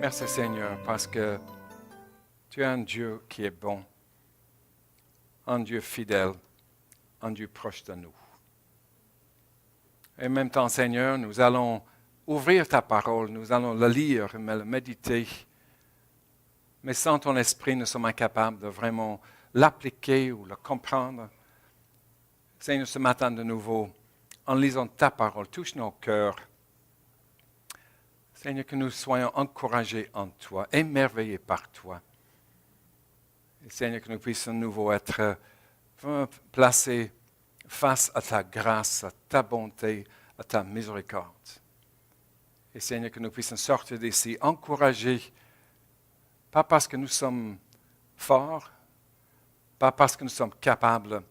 Merci Seigneur, parce que tu es un Dieu qui est bon, un Dieu fidèle, un Dieu proche de nous. Et en même temps, Seigneur, nous allons ouvrir ta parole, nous allons la lire, la méditer. Mais sans ton esprit, nous sommes incapables de vraiment l'appliquer ou le comprendre. Seigneur, ce matin de nouveau, en lisant ta parole, touche nos cœurs. Seigneur, que nous soyons encouragés en toi, émerveillés par toi. Et Seigneur, que nous puissions de nouveau être placés face à ta grâce, à ta bonté, à ta miséricorde. Et Seigneur, que nous puissions sortir d'ici encouragés, pas parce que nous sommes forts, pas parce que nous sommes capables,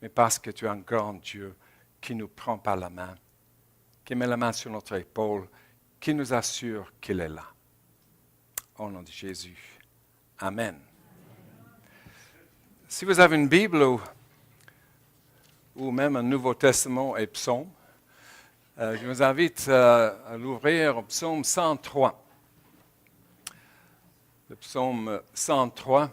mais parce que tu es un grand Dieu qui nous prend par la main, qui met la main sur notre épaule, qui nous assure qu'il est là. Au nom de Jésus. Amen. Si vous avez une Bible ou même un Nouveau Testament et Psaume, je vous invite à l'ouvrir au Psaume 103. Le Psaume 103.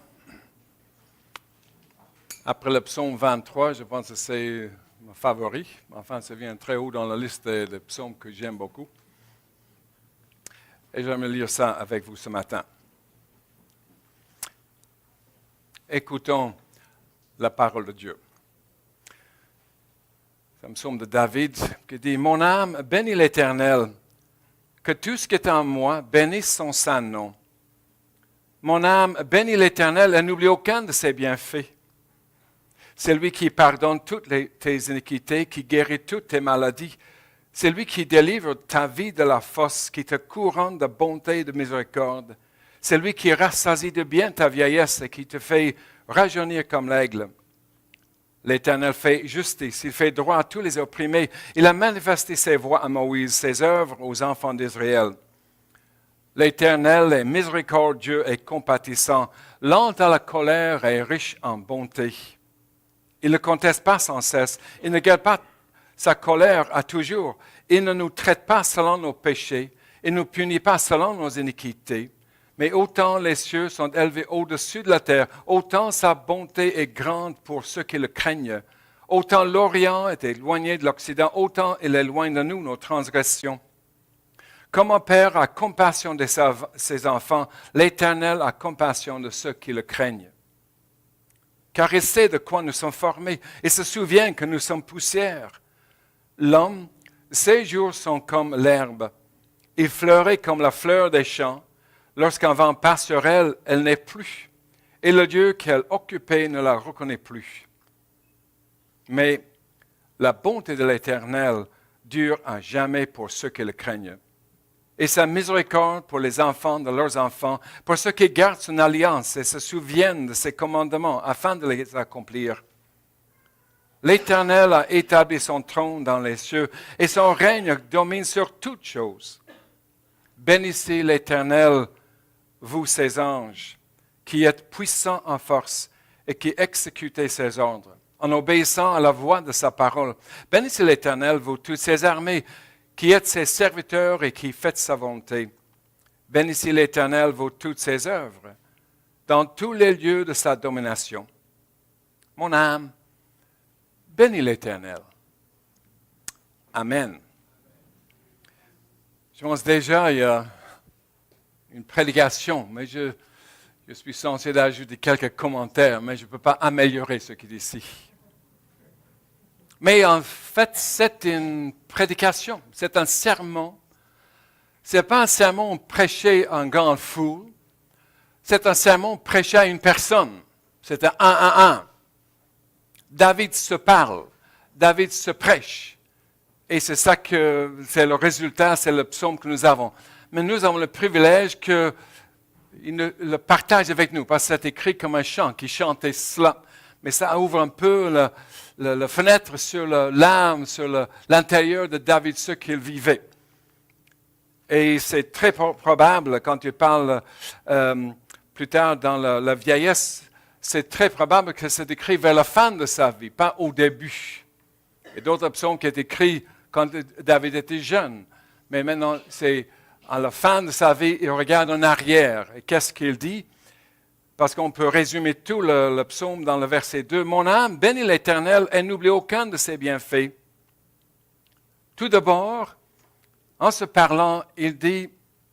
Après le Psaume 23, je pense que c'est mon favori. Enfin, ça vient très haut dans la liste des psaumes que j'aime beaucoup. Et j'aimerais lire ça avec vous ce matin. Écoutons la parole de Dieu. C'est un psaume de David qui dit « Mon âme bénit l'Éternel, que tout ce qui est en moi bénisse son saint nom. Mon âme bénit l'Éternel et n'oublie aucun de ses bienfaits. C'est lui qui pardonne toutes tes iniquités, qui guérit toutes tes maladies. C'est lui qui délivre ta vie de la fosse, qui te couronne de bonté et de miséricorde. C'est lui qui rassasie de bien ta vieillesse et qui te fait rajeunir comme l'aigle. L'Éternel fait justice, il fait droit à tous les opprimés. Il a manifesté ses voies à Moïse, ses œuvres aux enfants d'Israël. L'Éternel est miséricordieux et compatissant, lent à la colère et riche en bonté. Il ne conteste pas sans cesse, il ne garde pas sa colère à toujours. Il ne nous traite pas selon nos péchés, il ne nous punit pas selon nos iniquités. Mais autant les cieux sont élevés au-dessus de la terre, autant sa bonté est grande pour ceux qui le craignent. Autant l'Orient est éloigné de l'Occident, autant il éloigne de nous nos transgressions. Comme un père a compassion de ses enfants, l'Éternel a compassion de ceux qui le craignent. Car il sait de quoi nous sommes formés et se souvient que nous sommes poussière. L'homme, ses jours sont comme l'herbe. Il fleurit comme la fleur des champs. Lorsqu'un vent passe sur elle, elle n'est plus. Et le Dieu qu'elle occupait ne la reconnaît plus. Mais la bonté de l'Éternel dure à jamais pour ceux qui le craignent. Et sa miséricorde pour les enfants de leurs enfants, pour ceux qui gardent son alliance et se souviennent de ses commandements afin de les accomplir. L'Éternel a établi son trône dans les cieux et son règne domine sur toutes choses. Bénissez l'Éternel, vous ses anges, qui êtes puissants en force et qui exécutez ses ordres, en obéissant à la voix de sa parole. Bénissez l'Éternel, vous toutes ses armées, qui êtes ses serviteurs et qui faites sa volonté. Bénissez l'Éternel, vous toutes ses œuvres, dans tous les lieux de sa domination. Mon âme, bénis l'Éternel. Amen. Je pense déjà, il y a une prédication, mais je suis censé d'ajouter quelques commentaires, mais je ne peux pas améliorer ce qui est ici. Mais en fait, c'est une prédication, c'est un sermon. Ce n'est pas un sermon prêché à une grande foule, c'est un sermon prêché à une personne. C'est un 1 à 1. David se parle, David se prêche. Et c'est ça que c'est le résultat, c'est le psaume que nous avons. Mais nous avons le privilège qu'il le partage avec nous, parce que c'est écrit comme un chant, qui chantait cela. Mais ça ouvre un peu la fenêtre sur l'âme, sur l'intérieur de David, ce qu'il vivait. Et c'est très probable, quand tu parles plus tard dans la vieillesse, c'est très probable que c'est écrit vers la fin de sa vie, pas au début. Et d'autres psaumes qui sont écrits quand David était jeune. Mais maintenant, c'est à la fin de sa vie, il regarde en arrière. Et qu'est-ce qu'il dit? Parce qu'on peut résumer tout le psaume dans le verset 2. « Mon âme bénit l'Éternel et n'oublie aucun de ses bienfaits. » Tout d'abord, en se parlant, il dit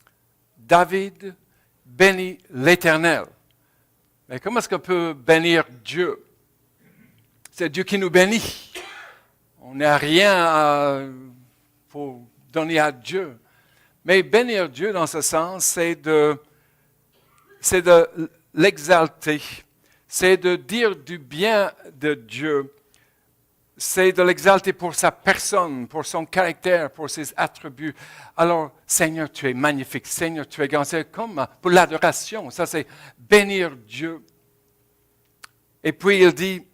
« David bénit l'Éternel ». Mais comment est-ce qu'on peut bénir Dieu? C'est Dieu qui nous bénit. On n'a rien pour donner à Dieu. Mais bénir Dieu, dans ce sens, c'est de l'exalter. C'est de dire du bien de Dieu. C'est de l'exalter pour sa personne, pour son caractère, pour ses attributs. Alors, Seigneur, tu es magnifique. Seigneur, tu es grand. C'est comme pour l'adoration. Ça, c'est bénir Dieu. Et puis, il dit,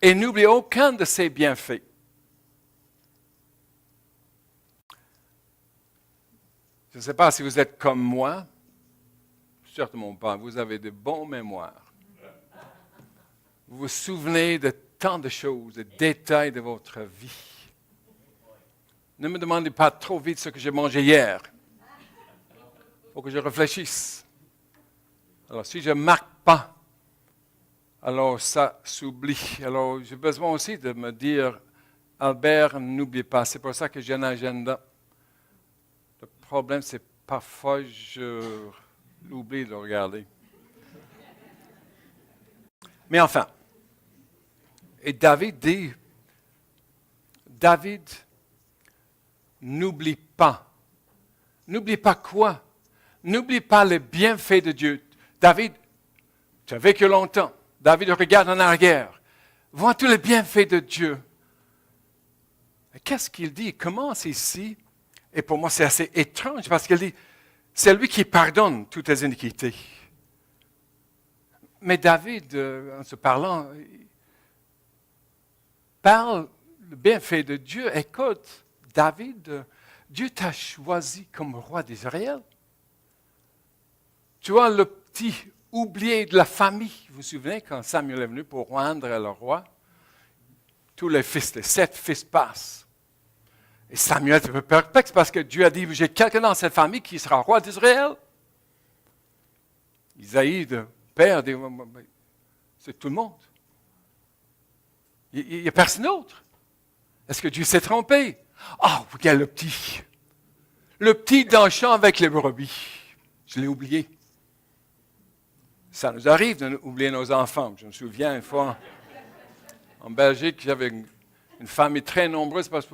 et n'oublie aucun de ses bienfaits. Je ne sais pas si vous êtes comme moi. Certainement pas. Vous avez de bonnes mémoires. Vous vous souvenez de tant de choses, de détails de votre vie. Ne me demandez pas trop vite ce que j'ai mangé hier. Il faut que je réfléchisse. Alors, si je ne marque pas, alors ça s'oublie. Alors, j'ai besoin aussi de me dire, Albert, n'oublie pas. C'est pour ça que j'ai un agenda. Le problème, c'est parfois, je l'oublie de le regarder. Mais enfin, et David dit, David, n'oublie pas. N'oublie pas quoi? N'oublie pas les bienfaits de Dieu. David, tu as vécu longtemps. David regarde en arrière. Vois tous les bienfaits de Dieu. Et qu'est-ce qu'il dit? Il commence ici. Et pour moi, c'est assez étrange parce qu'il dit, c'est lui qui pardonne toutes les iniquités. Mais David, en se parlant, parle le bienfait de Dieu. Écoute, David, Dieu t'a choisi comme roi d'Israël. Tu vois le petit oublié de la famille. Vous vous souvenez quand Samuel est venu pour rendre le roi? Tous les 7 fils passent. Et Samuel est un peu perplexe parce que Dieu a dit, j'ai quelqu'un dans cette famille qui sera roi d'Israël. Isaïe, le père, dit, c'est tout le monde. Il n'y a personne d'autre. Est-ce que Dieu s'est trompé? Ah, oh, regarde le petit. Le petit dans le champ avec les brebis. Je l'ai oublié. Ça nous arrive d'oublier nos enfants. Je me souviens une fois, en Belgique, j'avais une famille très nombreuse, parce que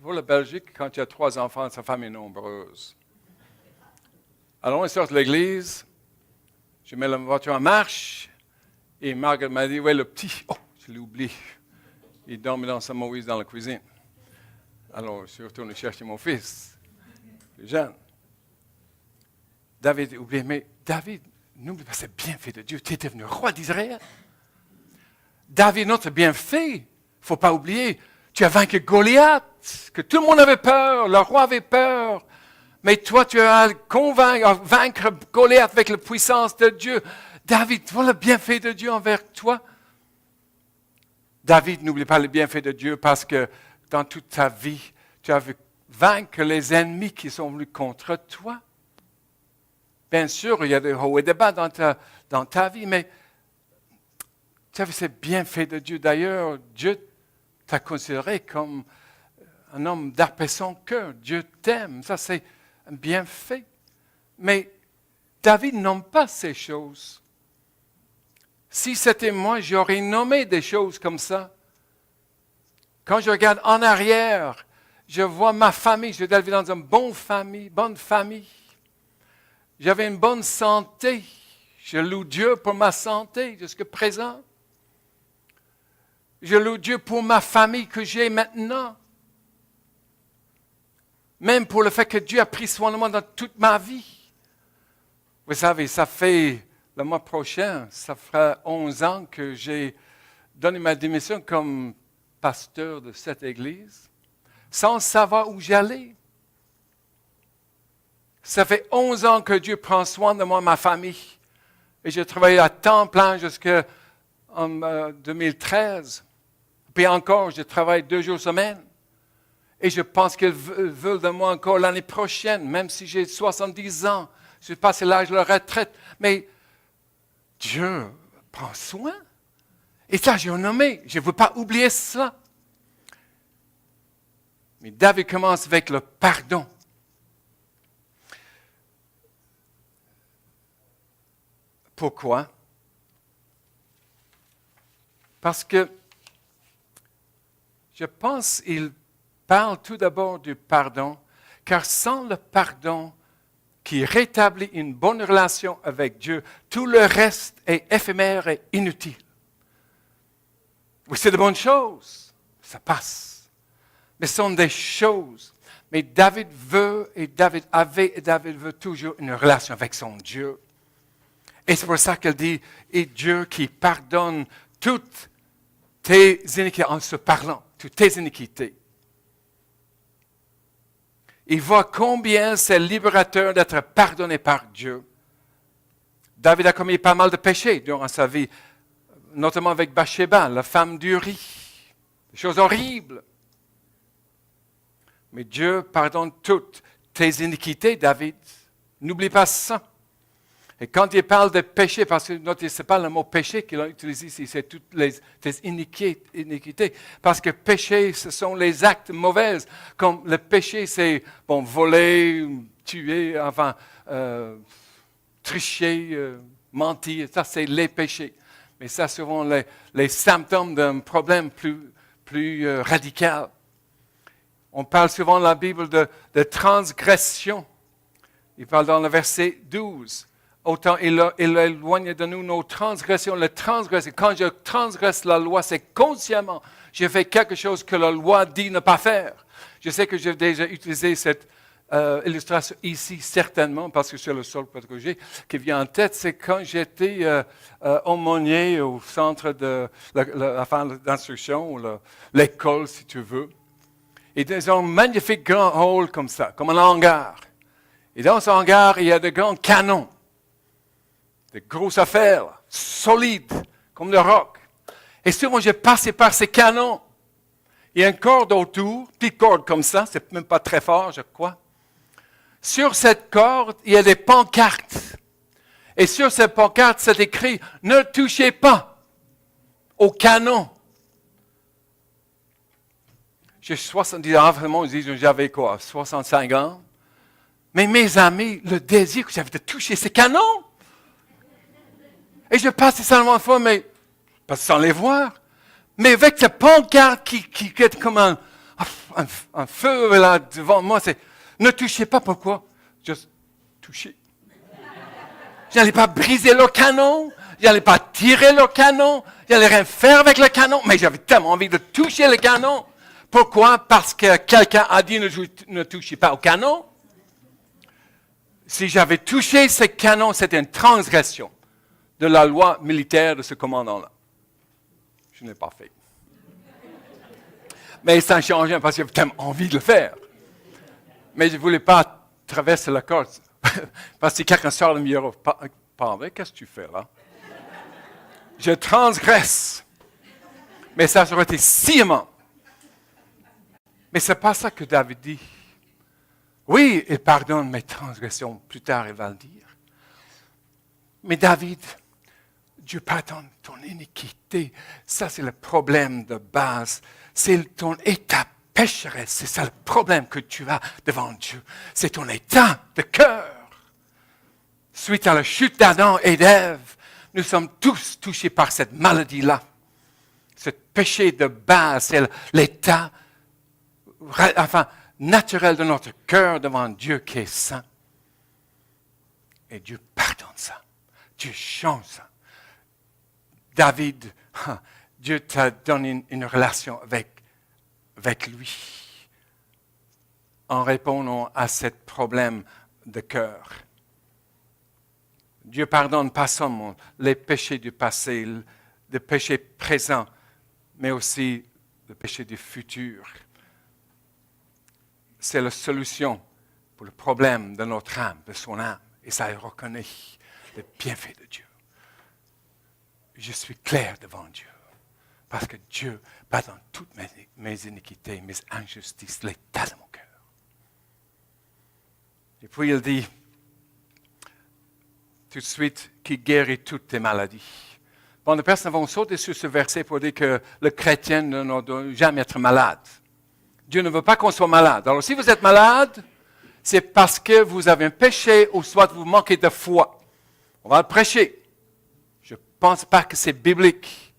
pour la Belgique, quand il y a 3 enfants, sa famille est nombreuse. Alors, on sort de l'église, je mets la voiture en marche, et Margaret m'a dit, ouais, le petit, oh, je l'ai oublié. Il dormait dans sa Moïse dans la cuisine. Alors, je suis retourné chercher mon fils, le jeune. David, oublié, mais David, n'oublie pas, c'est bien fait de Dieu. Tu es devenu roi d'Israël. David, notre bienfait, il ne faut pas oublier, tu as vaincu Goliath, que tout le monde avait peur, le roi avait peur. Mais toi, tu as vaincre Goliath avec la puissance de Dieu. David, voilà le bienfait de Dieu envers toi. David, n'oublie pas le bienfait de Dieu parce que dans toute ta vie, tu as vaincre les ennemis qui sont venus contre toi. Bien sûr, il y a des hauts et des bas dans ta vie, mais tu as vu ces bienfaits de Dieu. D'ailleurs, Dieu t'a considéré comme un homme d'arpe son cœur. Dieu t'aime. Ça, c'est un bienfait. Mais David nomme pas ces choses. Si c'était moi, j'aurais nommé des choses comme ça. Quand je regarde en arrière, je vois ma famille. Je suis dans une bonne famille. J'avais une bonne santé. Je loue Dieu pour ma santé jusqu'à présent. Je loue Dieu pour ma famille que j'ai maintenant. Même pour le fait que Dieu a pris soin de moi dans toute ma vie. Vous savez, ça fait, le mois prochain, ça fera 11 ans que j'ai donné ma démission comme pasteur de cette église, sans savoir où j'allais. Ça fait 11 ans que Dieu prend soin de moi, ma famille. Et j'ai travaillé à temps plein jusqu'en 2013. Puis encore, je travaille 2 jours semaine. Et je pense qu'ils veulent de moi encore l'année prochaine, même si j'ai 70 ans. Je passe l'âge de la retraite. Mais Dieu prend soin. Et ça, j'ai nommé. Je ne veux pas oublier cela. Mais David commence avec le pardon. Pourquoi? Parce que je pense qu'il parle tout d'abord du pardon, car sans le pardon qui rétablit une bonne relation avec Dieu, tout le reste est éphémère et inutile. Oui, c'est de bonnes choses, ça passe. Mais ce sont des choses. Mais David veut, et David avait, et David veut toujours une relation avec son Dieu. Et c'est pour ça qu'elle dit, et Dieu qui pardonne toutes tes iniquités en se parlant, toutes tes iniquités. Il voit combien c'est libérateur d'être pardonné par Dieu. David a commis pas mal de péchés durant sa vie, notamment avec Bathsheba, la femme d'Uri. Des choses horribles. Mais Dieu pardonne toutes tes iniquités, David. N'oublie pas ça. Et quand il parle de péché, parce que notez, ce n'est pas le mot péché qu'il a utilisé ici, c'est toutes tes iniquités. Parce que péché, ce sont les actes mauvais. Comme le péché, c'est voler, tuer, tricher, mentir. Ça, c'est les péchés. Mais ça, souvent, les symptômes d'un problème plus radical. On parle souvent dans la Bible de transgression. Il parle dans le verset 12. Autant il éloigne de nous nos transgressions. Quand je transgresse la loi, c'est consciemment. J'ai fait quelque chose que la loi dit ne pas faire. Je sais que j'ai déjà utilisé cette illustration ici, certainement, parce que c'est le seul que j'ai qui vient en tête. C'est quand j'étais aumônier au centre d'instruction, ou l'école, si tu veux. Et dans un magnifique grand hall comme ça, comme un hangar. Et dans ce hangar, il y a de grands canons. De grosses affaires, solides, comme le roc. Et souvent, j'ai passé par ces canons. Il y a une corde autour, petite corde comme ça, c'est même pas très fort, je crois. Sur cette corde, il y a des pancartes. Et sur cette pancarte, c'est écrit « Ne touchez pas au canon ». J'ai 70 ans, vraiment, j'avais quoi, 65 ans. Mais mes amis, le désir que j'avais de toucher ces canons. Et je passais seulement une fois, mais pas sans les voir. Mais avec cette pancarte qui est comme un feu là devant moi, c'est ne touchez pas. Pourquoi? Juste toucher. Je n'allais pas briser le canon, je n'allais pas tirer le canon, je n'allais rien faire avec le canon, mais j'avais tellement envie de toucher le canon. Pourquoi? Parce que quelqu'un a dit ne touchez pas au canon. Si j'avais touché ce canon, c'était une transgression de la loi militaire de ce commandant-là. Je n'ai pas fait. Mais ça change rien parce que j'avais tellement envie de le faire. Mais je ne voulais pas traverser la corde. Parce que si quelqu'un sort le micro, qu'est-ce que tu fais là? Je transgresse. Mais ça aurait été sciemment. Mais ce n'est pas ça que David dit. Oui, il pardonne mes transgressions. Plus tard, il va le dire. Mais David, Dieu pardonne ton iniquité. Ça, c'est le problème de base. C'est ton état pécheresse. C'est ça le problème que tu as devant Dieu. C'est ton état de cœur. Suite à la chute d'Adam et d'Ève, nous sommes tous touchés par cette maladie-là. Ce péché de base, c'est l'état naturel de notre cœur devant Dieu qui est saint. Et Dieu pardonne ça. Dieu change ça. David, Dieu t'a donné une relation avec lui en répondant à ce problème de cœur. Dieu pardonne pas seulement les péchés du passé, les péchés présents, mais aussi le péché du futur. C'est la solution pour le problème de notre âme, de son âme. Et ça reconnaît le bienfait de Dieu. Je suis clair devant Dieu Parce que Dieu pardonne toutes mes iniquités, mes injustices, l'état de mon cœur. Et puis il dit tout de suite qu'il guérit toutes tes maladies. Bon, les personnes vont sauter sur ce verset pour dire que le chrétien ne doit jamais être malade. Dieu ne veut pas qu'on soit malade. Alors si vous êtes malade, c'est parce que vous avez un péché ou soit vous manquez de foi. On va le prêcher. Je ne pense pas que c'est biblique.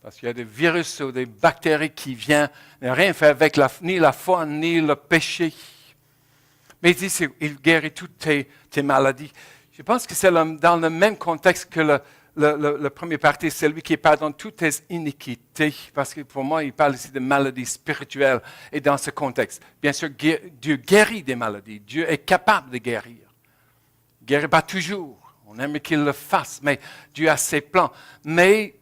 Parce qu'il y a des virus ou des bactéries qui viennent ne rien faire avec ni la foi ni le péché. Mais il dit il guérit toutes tes maladies. Je pense que c'est dans le même contexte que le premier partie, c'est lui qui pardonne toutes tes iniquités. Parce que pour moi, il parle ici de maladies spirituelles. Et dans ce contexte, bien sûr, Dieu guérit des maladies. Dieu est capable de guérir. Il ne guérit pas toujours. On aime qu'il le fasse, mais Dieu a ses plans. Mais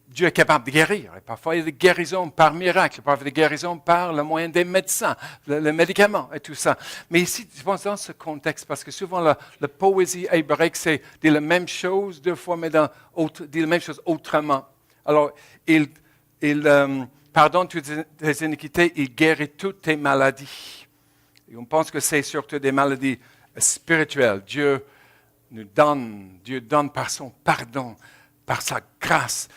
Dieu est capable de guérir. Et parfois, il y a des guérisons par miracle, parfois des guérisons par le moyen des médecins, les médicaments et tout ça. Mais ici, je pense dans ce contexte, parce que souvent la poésie hébraïque, c'est dire la même chose deux fois, mais dire la même chose autrement. Alors, il pardonne toutes tes iniquités, il guérit toutes tes maladies. Et on pense que c'est surtout des maladies spirituelles. Dieu donne par son pardon, par sa grâce,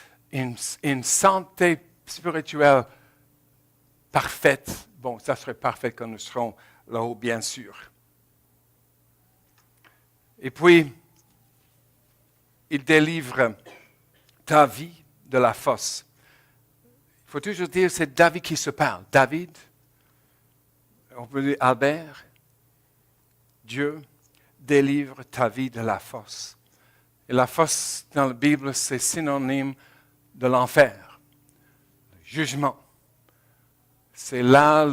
une santé spirituelle parfaite. Bon, ça serait parfait quand nous serons là-haut, bien sûr. Et puis, il délivre ta vie de la fosse. Il faut toujours dire, c'est David qui se parle. David, on peut dire Albert, Dieu délivre ta vie de la fosse. Et la fosse, dans la Bible, c'est synonyme de l'enfer, le jugement. C'est là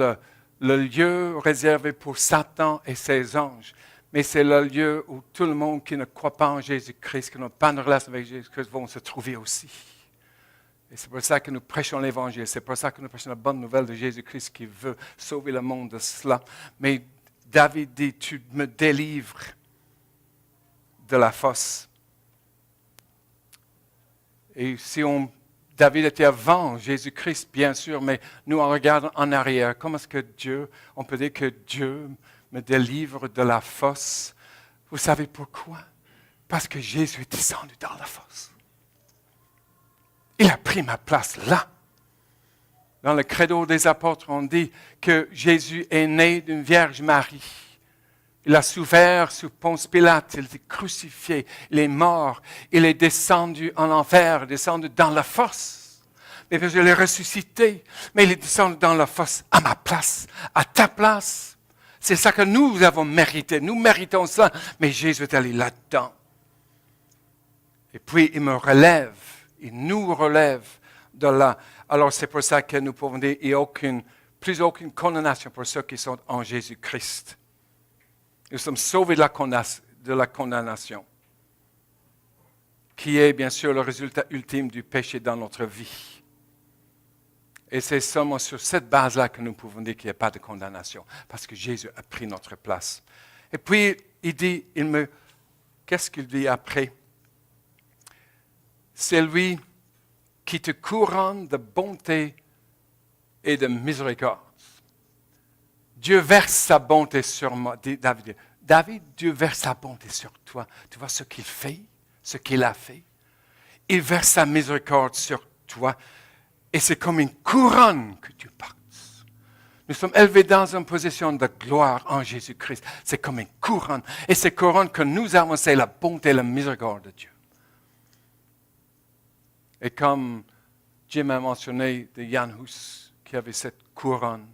le lieu réservé pour Satan et ses anges. Mais c'est le lieu où tout le monde qui ne croit pas en Jésus-Christ, qui n'a pas de relation avec Jésus-Christ, vont se trouver aussi. Et c'est pour ça que nous prêchons l'Évangile. C'est pour ça que nous prêchons la bonne nouvelle de Jésus-Christ qui veut sauver le monde de cela. Mais David dit, tu me délivres de la fosse. Et si David était avant Jésus-Christ, bien sûr, mais nous, on regarde en arrière. Comment est-ce que on peut dire que Dieu me délivre de la fosse? Vous savez pourquoi? Parce que Jésus est descendu dans la fosse. Il a pris ma place là. Dans le credo des apôtres, on dit que Jésus est né d'une Vierge Marie. Il a souffert sous Ponce Pilate, il a été crucifié, il est mort, il est descendu en enfer, descendu dans la fosse. Mais il est ressuscité, mais il est descendu dans la fosse à ma place, à ta place. C'est ça que nous avons mérité, nous méritons ça, mais Jésus est allé là-dedans. Et puis il me relève, il nous relève de là. Alors c'est pour ça que nous pouvons dire qu'il n'y a plus aucune condamnation pour ceux qui sont en Jésus-Christ. Nous sommes sauvés de la condamnation, qui est bien sûr le résultat ultime du péché dans notre vie. Et c'est seulement sur cette base-là que nous pouvons dire qu'il n'y a pas de condamnation, parce que Jésus a pris notre place. Et puis, il dit, qu'est-ce qu'il dit après? C'est lui qui te couronne de bonté et de miséricorde. Dieu verse sa bonté sur moi. David, Dieu verse sa bonté sur toi. Tu vois ce qu'il fait, ce qu'il a fait. Il verse sa miséricorde sur toi. Et c'est comme une couronne que tu portes. Nous sommes élevés dans une position de gloire en Jésus-Christ. C'est comme une couronne. Et cette couronne que nous avons, c'est la bonté et la miséricorde de Dieu. Et comme Jim a mentionné de Jan Hus, qui avait cette couronne,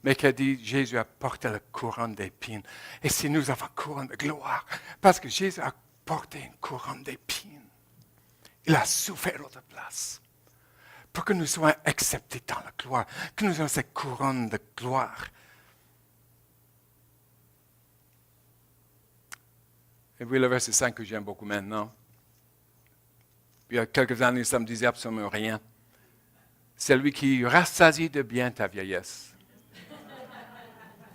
mais qui a dit, Jésus a porté la couronne d'épines. Et si nous avons une couronne de gloire, parce que Jésus a porté une couronne d'épines, il a souffert à notre place, pour que nous soyons acceptés dans la gloire, que nous ayons cette couronne de gloire. Et puis le verset 5 que j'aime beaucoup maintenant. Il y a quelques années, ça ne me disait absolument rien. C'est lui qui rassasie de bien ta vieillesse.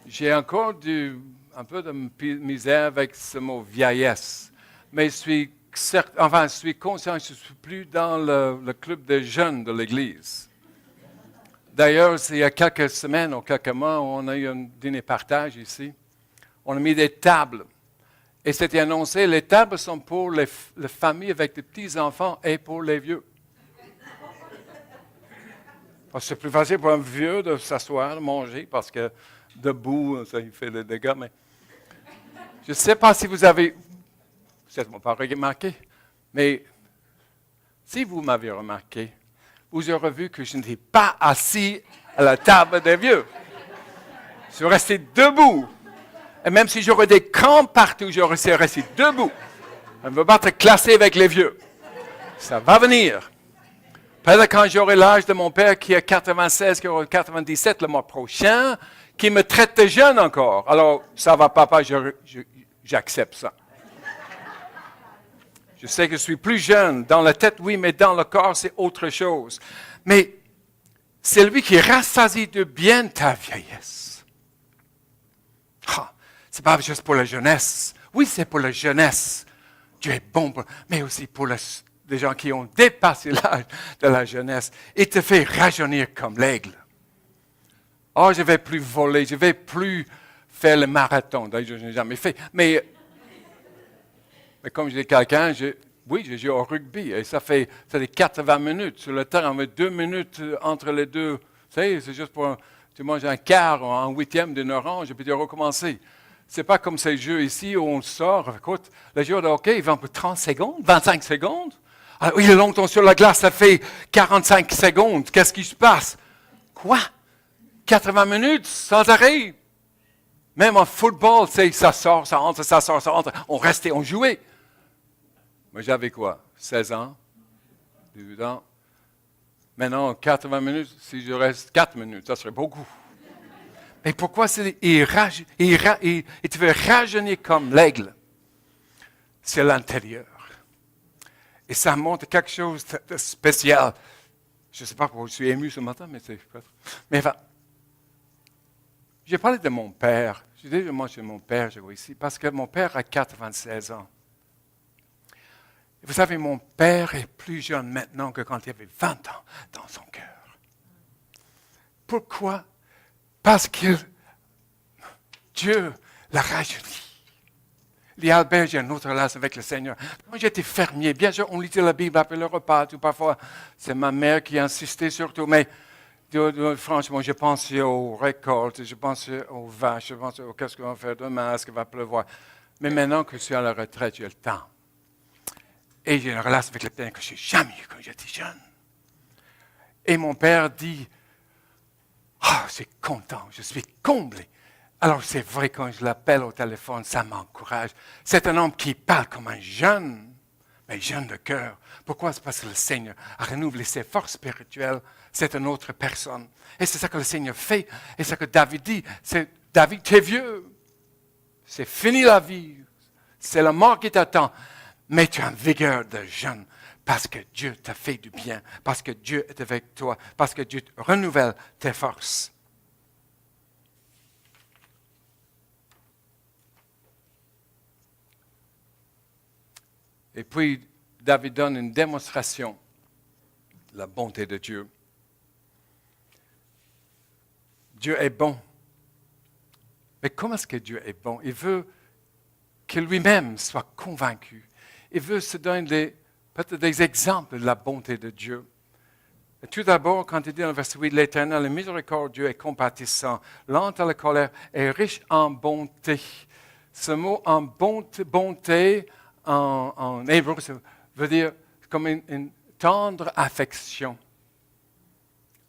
J'ai encore un peu de misère avec ce mot vieillesse, mais je suis enfin, je suis conscient que je ne suis plus dans le club des jeunes de l'Église. D'ailleurs, il y a quelques semaines ou quelques mois, on a eu un dîner partage ici. On a mis des tables. Et c'était annoncé, les tables sont pour les familles avec des petits-enfants et pour les vieux. Parce que c'est plus facile pour un vieux de s'asseoir, de manger, parce que debout, ça il fait des dégâts. Mais je ne sais pas si vous avez, peut-être pas remarqué, mais si vous m'avez remarqué, vous aurez vu que je n'étais pas assis à la table des vieux. Je suis resté debout. Et même si j'aurais des camps partout, j'aurais resté debout. Je ne veux pas être classé avec les vieux. Ça va venir. Peut-être quand j'aurai l'âge de mon père qui a 96, qui aura 97 le mois prochain, qui me traite de jeune encore. Alors, ça va, papa, j'accepte ça. Je sais que je suis plus jeune. Dans la tête, oui, mais dans le corps, c'est autre chose. Mais c'est lui qui rassasie de bien ta vieillesse. Ah, c'est pas juste pour la jeunesse. Oui, c'est pour la jeunesse. Dieu est bon, mais aussi pour les gens qui ont dépassé l'âge de la jeunesse. Il te fait rajeunir comme l'aigle. Oh, je ne vais plus voler, je ne vais plus faire le marathon. D'ailleurs, je n'ai jamais fait. Mais comme je dis quelqu'un, oui, je joue au rugby et ça fait 80 minutes sur le terrain, mais 2 minutes entre les deux. Vous savez, c'est juste pour, tu manges un quart ou un huitième d'une orange et puis tu recommencer. Ce n'est pas comme ces jeux ici où on sort. Écoute, les joueurs de hockey, ils vont pour 30 secondes, 25 secondes. Alors, il est longtemps sur la glace, ça fait 45 secondes. Qu'est-ce qui se passe? Quoi? 80 minutes sans arrêt? Même en football, ça sort, ça entre, ça sort, ça entre. On restait, on jouait. Moi, j'avais quoi? 16 ans? 18 ans? Maintenant, 80 minutes, si je reste 4 minutes, ça serait beaucoup. Mais pourquoi il te veut rajeunir comme l'aigle? C'est l'intérieur. Et ça montre quelque chose de spécial. Je ne sais pas pourquoi je suis ému ce matin, mais c'est... Mais enfin, j'ai parlé de mon père. J'ai déjà mentionné mon père, je vois ici, parce que mon père a 96 ans. Vous savez, mon père est plus jeune maintenant que quand il avait 20 ans dans son cœur. Pourquoi? Parce que Dieu l'a rajeuni. Albert, j'ai une autre relation avec le Seigneur. Quand j'étais fermier, bien sûr, on lisait la Bible après le repas, tout parfois. C'est ma mère qui insistait surtout, mais franchement, je pensais aux récoltes, je pensais aux vaches, je pensais au qu'est-ce qu'on va faire demain, est-ce qu'il va pleuvoir. Mais maintenant que je suis à la retraite, j'ai le temps. Et j'ai une relation avec le Seigneur que je n'ai jamais eue quand j'étais jeune. Et mon père dit, c'est content, je suis comblé. Alors c'est vrai, quand je l'appelle au téléphone, ça m'encourage. C'est un homme qui parle comme un jeune, mais jeune de cœur. Pourquoi? C'est parce que le Seigneur a renouvelé ses forces spirituelles. C'est une autre personne. Et c'est ça que le Seigneur fait. Et c'est ce que David dit. C'est, David, tu es vieux. C'est fini la vie. C'est la mort qui t'attend. Mais tu as une vigueur de jeune. Parce que Dieu t'a fait du bien. Parce que Dieu est avec toi. Parce que Dieu renouvelle tes forces. Et puis, David donne une démonstration de la bonté de Dieu. Dieu est bon. Mais comment est-ce que Dieu est bon? Il veut que lui-même soit convaincu. Il veut se donner peut-être des exemples de la bonté de Dieu. Et tout d'abord, quand il dit dans le verset 8, l'Éternel est miséricordieux et compatissant, lent à la colère et riche en bonté. Ce mot en bonté en hébreu, ça veut dire comme une tendre affection.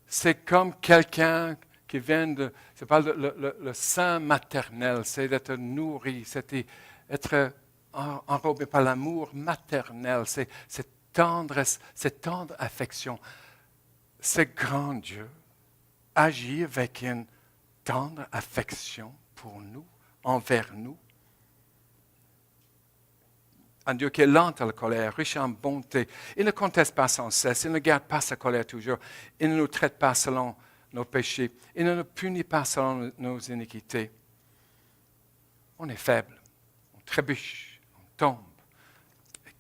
C'est comme quelqu'un qui vient de... C'est pas le sein maternel, c'est d'être nourri, c'est être enrobé par l'amour maternel, c'est cette tendresse, cette tendre affection. C'est grand Dieu agit avec une tendre affection pour nous, envers nous. Un Dieu qui est lent à la colère, riche en bonté. Il ne conteste pas sans cesse, il ne garde pas sa colère toujours. Il ne nous traite pas selon nos péchés. Il ne nous punit pas selon nos iniquités. On est faible, on trébuche, on tombe.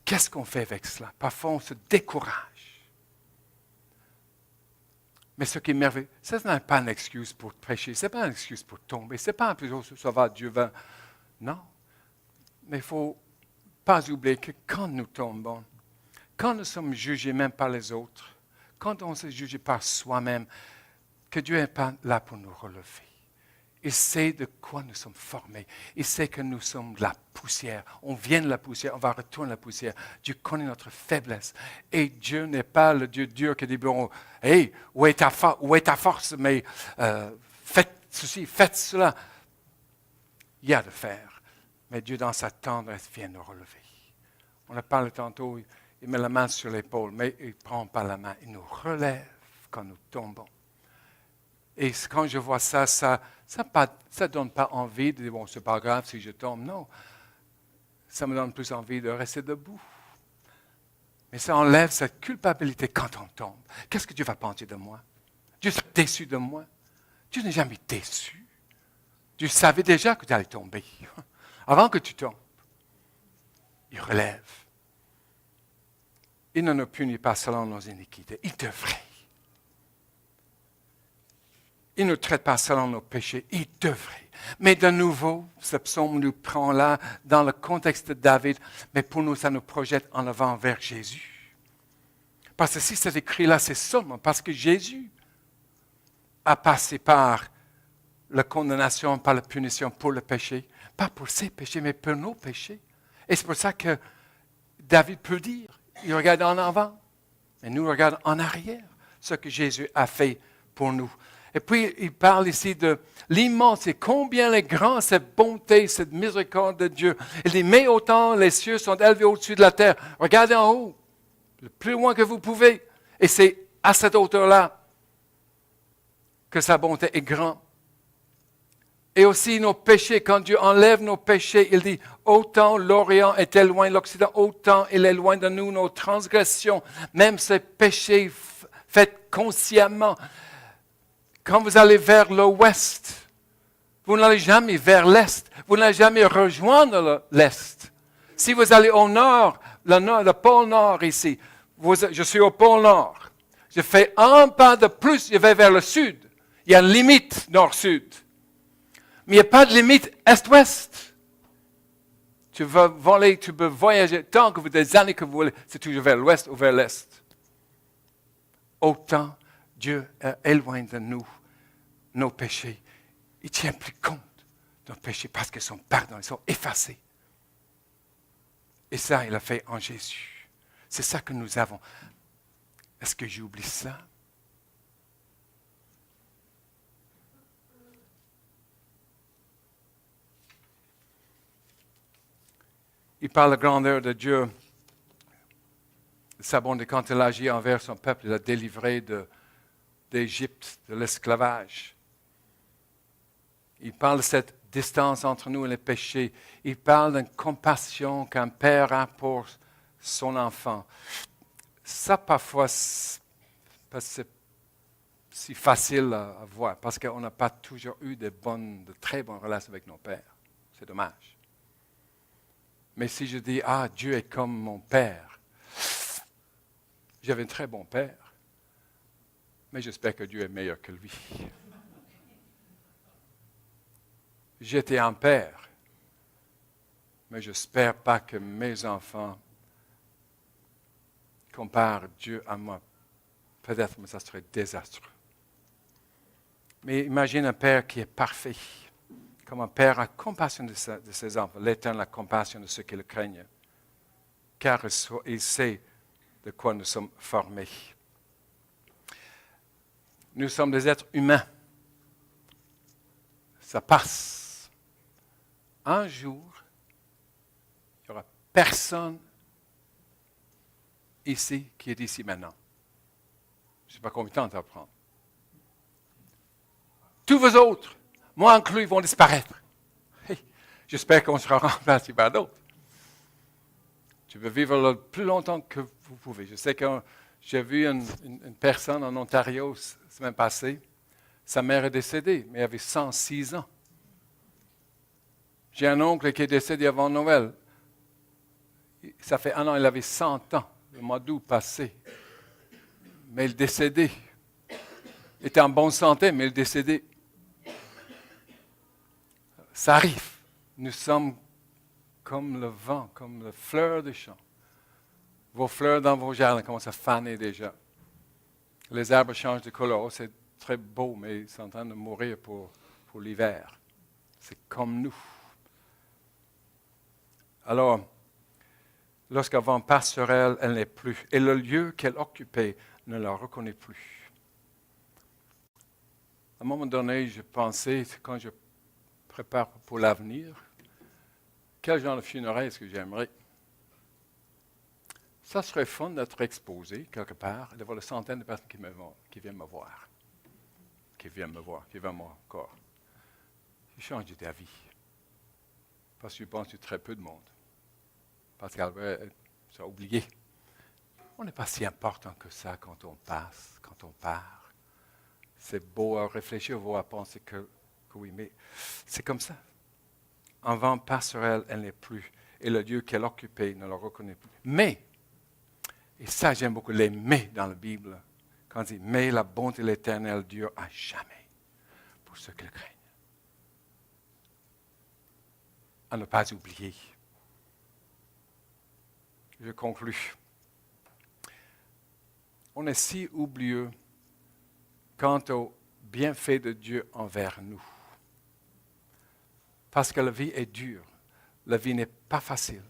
qu'est-ce qu'on fait avec cela? Parfois, on se décourage. Mais ce qui est merveilleux, ça n'est pas une excuse pour pécher, ce n'est pas une excuse pour tomber, ce n'est pas un peu, ça va, Dieu va. Non. Mais il ne faut pas oublier que quand nous tombons, quand nous sommes jugés même par les autres, quand on se juge par soi-même, que Dieu n'est pas là pour nous relever. Il sait de quoi nous sommes formés. Il sait que nous sommes de la poussière. On vient de la poussière, on va retourner à la poussière. Dieu connaît notre faiblesse. Et Dieu n'est pas le Dieu dur qui dit, bon, hey, où est ta force? Mais faites ceci, faites cela. Il y a de faire. Mais Dieu, dans sa tendresse, vient nous relever. On a parlé tantôt, il met la main sur l'épaule, mais il ne prend pas la main. Il nous relève quand nous tombons. Et quand je vois ça ne donne pas envie de dire, bon, c'est pas grave si je tombe. Non, ça me donne plus envie de rester debout. Mais ça enlève cette culpabilité quand on tombe. Qu'est-ce que Dieu va penser de moi? Dieu est déçu de moi. Dieu n'est jamais déçu. Dieu savait déjà que tu allais tomber. Avant que tu tombes, il relève. Il ne nous punit pas selon nos iniquités. Il devrait. Il ne nous traite pas selon nos péchés. Il devrait. Mais de nouveau, ce psaume nous prend là dans le contexte de David, mais pour nous, ça nous projette en avant vers Jésus. Parce que si c'est écrit là, c'est seulement parce que Jésus a passé par la condamnation, par la punition pour le péché. Pas pour ses péchés, mais pour nos péchés. Et c'est pour ça que David peut dire, il regarde en avant, et nous regardons en arrière, ce que Jésus a fait pour nous. Et puis, il parle ici de l'immense, et combien est grand cette bonté, cette miséricorde de Dieu. Il dit, mais autant les cieux sont élevés au-dessus de la terre. Regardez en haut, le plus loin que vous pouvez. Et c'est à cette hauteur-là que sa bonté est grande. Et aussi nos péchés, quand Dieu enlève nos péchés, il dit, autant l'Orient est loin de l'Occident, autant il est loin de nous, nos transgressions, même ces péchés faits consciemment. Quand vous allez vers l'ouest, vous n'allez jamais vers l'est. Vous n'allez jamais rejoindre l'est. Si vous allez au nord, le pôle nord ici, je suis au pôle nord. Je fais un pas de plus, je vais vers le sud. Il y a une limite nord-sud. Mais il n'y a pas de limite est-ouest. Tu veux voler, tu peux voyager tant que vous des années que vous voulez, c'est toujours vers l'ouest ou vers l'est. Autant Dieu éloigne de nous nos péchés. Il ne tient plus compte de nos péchés parce qu'ils sont pardonnés, ils sont effacés. Et ça, il a fait en Jésus. C'est ça que nous avons. Est-ce que j'oublie ça? Il parle de la grandeur de Dieu, de sa bonté quand il agit envers son peuple, il l'a délivré d'Égypte, de l'esclavage. Il parle de cette distance entre nous et les péchés. Il parle d'une compassion qu'un père a pour son enfant. Ça, parfois, c'est si facile à voir, parce qu'on n'a pas toujours eu de très bonnes relations avec nos pères. C'est dommage. Mais si je dis, Dieu est comme mon père, j'avais un très bon père, mais j'espère que Dieu est meilleur que lui. J'étais un père, mais je n'espère pas que mes enfants comparent Dieu à moi. Peut-être, mais ça serait désastreux. Mais imagine un père qui est parfait. Comme un père a compassion de ses enfants. L'Éternel a compassion de ceux qui le craignent. Car il sait de quoi nous sommes formés. Nous sommes des êtres humains. Ça passe. Un jour, il n'y aura personne ici qui est ici maintenant. Je ne sais pas combien de temps ça va prendre. Tous vos autres, moi inclus, vont disparaître. Hey, j'espère qu'on sera remplacé par d'autres. Tu veux vivre le plus longtemps que vous pouvez. Je sais que j'ai vu une personne en Ontario la semaine passée. Sa mère est décédée, mais elle avait 106 ans. J'ai un oncle qui est décédé avant Noël. Ça fait 1 an, il avait 100 ans, le mois d'août passé. Mais il est décédé. Il était en bonne santé, mais il est décédé. Ça arrive. Nous sommes comme le vent, comme les fleurs des champs. Vos fleurs dans vos jardins commencent à faner déjà. Les arbres changent de couleur. C'est très beau, mais ils sont en train de mourir pour l'hiver. C'est comme nous. Alors, lorsqu'un vent passe sur elle, elle n'est plus. Et le lieu qu'elle occupait ne la reconnaît plus. À un moment donné, je pensais, quand je prépare pour l'avenir, quel genre de funérailles est-ce que j'aimerais? Ça serait fun d'être exposé quelque part, d'avoir des centaines de personnes qui viennent me voir. Qui viennent me voir encore. J'ai changé d'avis. Parce que je pense qu'il y a très peu de monde. Parce qu'Albert s'est oublié. On n'est pas si important que ça quand on passe, quand on part. C'est beau à réfléchir, beau à penser que oui, mais c'est comme ça. Un vent passe sur elle, elle n'est plus. Et le Dieu qu'elle occupait ne la reconnaît plus. Mais, et ça j'aime beaucoup les mais dans la Bible, quand il dit, mais la bonté de l'Éternel dure à jamais pour ceux qui le craignent. À ne pas oublier. Je conclus. On est si oublieux quant au bienfait de Dieu envers nous. Parce que la vie est dure. La vie n'est pas facile.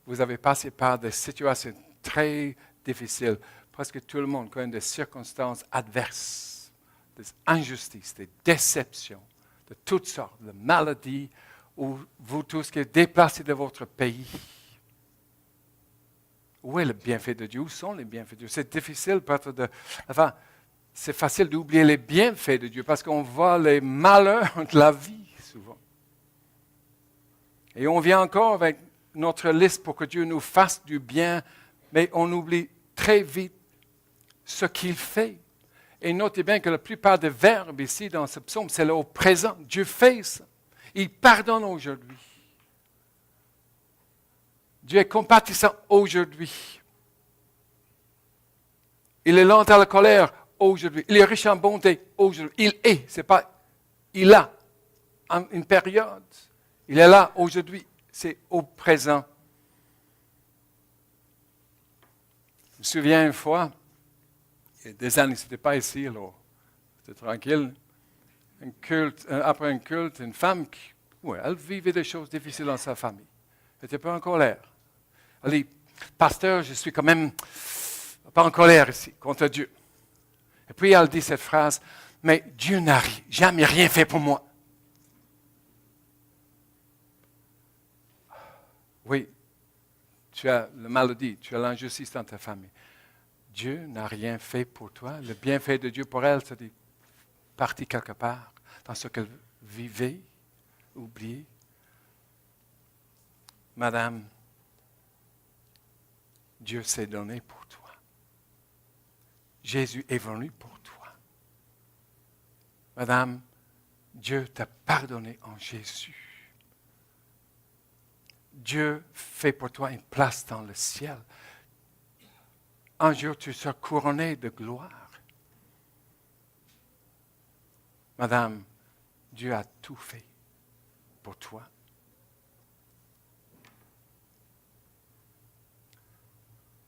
Vous avez passé par des situations très difficiles. Presque tout le monde connaît des circonstances adverses, des injustices, des déceptions, de toutes sortes, de maladies, ou vous tous qui êtes déplacés de votre pays. Où est le bienfait de Dieu? Où sont les bienfaits de Dieu? C'est difficile peut-être c'est facile d'oublier les bienfaits de Dieu parce qu'on voit les malheurs de la vie souvent. Et on vient encore avec notre liste pour que Dieu nous fasse du bien, mais on oublie très vite ce qu'il fait. Et notez bien que la plupart des verbes ici dans ce psaume, c'est là au présent. Dieu fait ça. Il pardonne aujourd'hui. Dieu est compatissant aujourd'hui. Il est lent à la colère aujourd'hui. Il est riche en bonté aujourd'hui. Il est, c'est pas il a une période. Il est là aujourd'hui, c'est au présent. Je me souviens une fois, il y a des années, ce n'était pas ici, alors, c'était tranquille. Après un culte, une femme, elle vivait des choses difficiles dans sa famille. Elle n'était pas en colère. Elle dit, pasteur, je suis quand même pas en colère ici, contre Dieu. Et puis elle dit cette phrase, mais Dieu n'a jamais rien fait pour moi. Oui, tu as la maladie, tu as l'injustice dans ta famille. Dieu n'a rien fait pour toi. Le bienfait de Dieu pour elle, c'est parti quelque part dans ce qu'elle vivait, oublié. Madame, Dieu s'est donné pour toi. Jésus est venu pour toi. Madame, Dieu t'a pardonné en Jésus. Dieu fait pour toi une place dans le ciel. Un jour, tu seras couronné de gloire. Madame, Dieu a tout fait pour toi.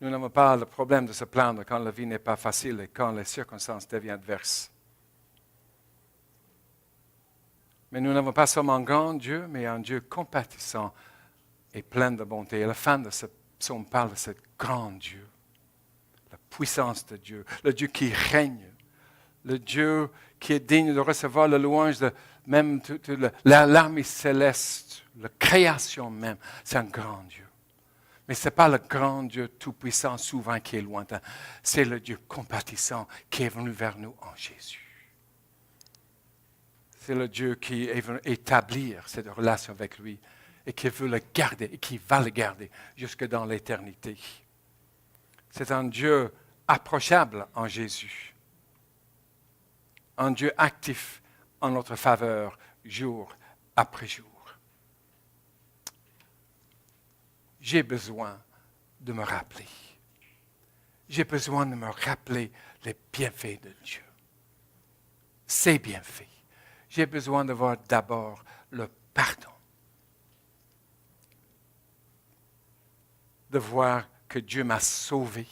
Nous n'avons pas le problème de se plaindre quand la vie n'est pas facile et quand les circonstances deviennent adverses. Mais nous n'avons pas seulement un grand Dieu, mais un Dieu compatissant et plein de bonté. Et la fin de ce psaume parle de ce grand Dieu, la puissance de Dieu, le Dieu qui règne, le Dieu qui est digne de recevoir la louange de même toute l'armée céleste, la création même. C'est un grand Dieu. Mais ce n'est pas le grand Dieu tout-puissant, souverain, qui est lointain. C'est le Dieu compatissant qui est venu vers nous en Jésus. C'est le Dieu qui est venu établir cette relation avec lui et qui veut le garder et qui va le garder jusque dans l'éternité. C'est un Dieu approchable en Jésus. Un Dieu actif en notre faveur jour après jour. J'ai besoin de me rappeler. J'ai besoin de me rappeler les bienfaits de Dieu. Ses bienfaits. J'ai besoin de voir d'abord le pardon. De voir que Dieu m'a sauvé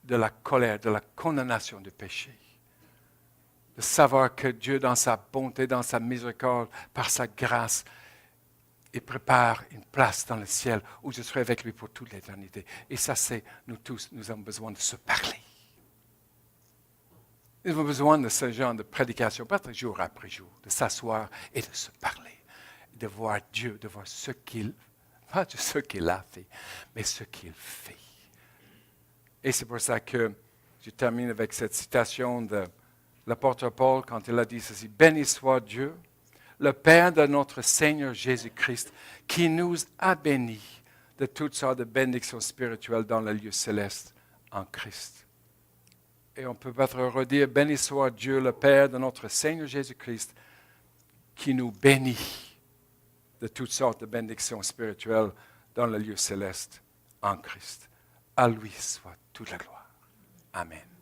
de la colère, de la condamnation du péché. De savoir que Dieu, dans sa bonté, dans sa miséricorde, par sa grâce, il prépare une place dans le ciel où je serai avec lui pour toute l'éternité. Et ça, c'est nous tous, nous avons besoin de se parler. Nous avons besoin de ce genre de prédication, pas jour après jour, de s'asseoir et de se parler, de voir Dieu, de voir ce qu'il, pas juste ce qu'il a fait, mais ce qu'il fait. Et c'est pour ça que je termine avec cette citation de l'apôtre Paul quand il a dit ceci: béni soit Dieu, le Père de notre Seigneur Jésus-Christ, qui nous a bénis de toutes sortes de bénédictions spirituelles dans le lieu céleste en Christ. Et on peut peut-être redire: béni soit Dieu, le Père de notre Seigneur Jésus-Christ, qui nous bénit de toutes sortes de bénédictions spirituelles dans le lieu céleste en Christ. À lui soit toute la gloire. Amen.